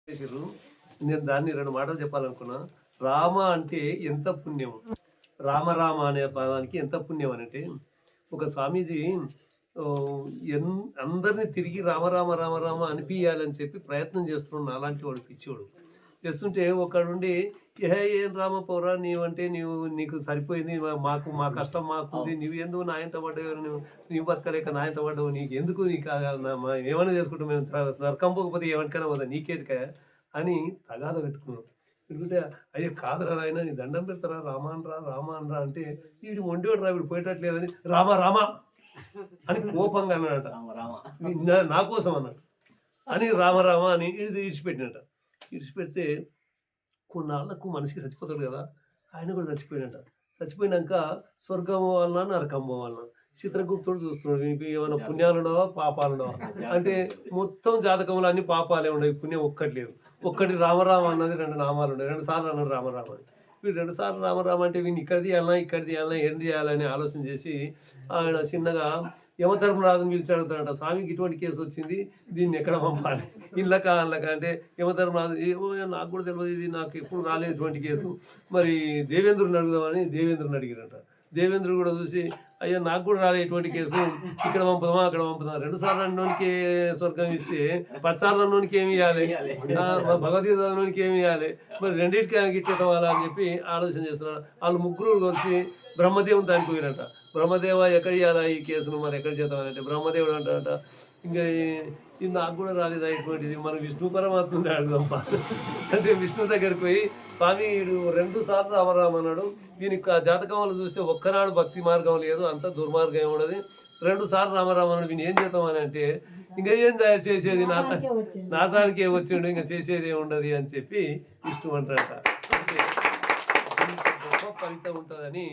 చేసిర్రు. నేను దాన్ని 2 మాటలు చెప్పాలనుకున్నా. రామ అంటే ఎంత పుణ్యం, రామ రామ అనే పదానికి ఎంత పుణ్యం అంటే, ఒక స్వామీజీ అందరినీ తిరిగి రామ రామ రామ రామ అనిపించాలని చెప్పి ప్రయత్నం చేస్తున్నాడు. అలాంటి వాడు పిచ్చోడు చేస్తుంటే ఒకడుండి ఏం రామ పోరా నీవంటే నీకు సరిపోయింది, మా కష్టం మాకుంది, నువ్వు ఎందుకు నా ఇంట పడ్డావు, నువ్వు బతకలేక నా ఇంట పడ్డావు, నీకు ఎందుకు నీకు ఏమైనా చేసుకుంటాం, మేము నరకం పోకపోతే ఏమనికైనా పోదా నీకేటికా అని తగాద పెట్టుకున్నాం. ఎందుకంటే అయ్యో కాదురా నాయన నీ దండం పెడతారా రామ అనరా అంటే వీడు ఒంటివాడు రా వీడు పోయేటట్లేదని రామ రామ అని కోపంగా అన్నాడట. నా కోసం అన్నాడు అని రామ రామ అని ఇడిచిపెట్టినట. ఇడిచిపెడితే కొన్నాళ్ళకు మనిషికి చచ్చిపోతాడు కదా, ఆయన కూడా చచ్చిపోయినట. చచ్చిపోయినాక స్వర్గం పోవాలన్నా నరకం పోవాలన్నా చిత్రగుప్తుడు చూస్తున్నాడు, నీకు ఏమైనా పుణ్యాలు ఉండవా పాపాలు ఉండవా అంటే మొత్తం జాతకంలో అన్ని పాపాలే ఉండవు, పుణ్యం ఒక్కటి లేదు. ఒక్కటి రామరామ అన్నది 2 నామాలు ఉన్నాయి, 2 సార్లు అన్నాడు రామరామ అని. వీడు 2 సార్లు రామరామ అంటే వీడిని ఇక్కడ తీయాలన్నా ఏం చేయాలని ఆలోచన చేసి ఆయన చిన్నగా యమధర్మరాజుని పిలిచి అడుగుతాడంట, స్వామికి ఇటువంటి కేసు వచ్చింది, దీన్ని ఎక్కడ పంపాలి ఇళ్ళకా అంటే యమధర్మరాజు ఏమో నాకు కూడా తెలియదు, ఇది నాకు ఎప్పుడు రాలేదు ఇటువంటి కేసు, మరి దేవేంద్రుని అడుగుదామని దేవేంద్రుని అడిగిరంట. దేవేంద్రుడు కూడా చూసి అయ్యా నాకు కూడా రాలే ఎటువంటి కేసు, ఇక్కడ పంపుదామా అక్కడ పంపుదామా, 2 సార్లు అన్నోనికి స్వర్గం ఇస్తే 10 సార్లు అన్నోనికి ఏమి ఇవ్వాలి, భగవద్గీత అన్నోనికి ఏమి ఇవ్వాలి, మరి రెండింటికి గిట్టేటవాలా అని చెప్పి ఆలోచన చేస్తున్నాడు. వాళ్ళు ముగ్గురు కలిసి బ్రహ్మదేవుని దానికి పోయినట. బ్రహ్మదేవ ఎక్కడ ఇవ్వాలా ఈ కేసును, మరి ఎక్కడ చేద్దామని అంటే బ్రహ్మదేవుడు అంటాడట, ఇంకా ఇది నాకు కూడా రాలేదా ఇటువంటిది, మనం విష్ణు పరమాత్మని అడుగుదాంపా అంటే విష్ణు దగ్గరికి పోయి స్వామి వీడు 2 సార్లు రామరామన్నాడు, దీనికి జాతకం వల్ల చూస్తే ఒక్కనాడు భక్తి మార్గం లేదు, అంత దుర్మార్గం ఏమున్నది, 2 సార్లు రామరామన్నాడు, వీని ఏం చేద్దామని అంటే ఇంకా ఏం చేసేది నాతానికే వచ్చిండు, ఇంకా చేసేది ఏముండదు అని చెప్పి విష్ణు అంటాడట. గొప్ప ఫలితం ఉంటుందని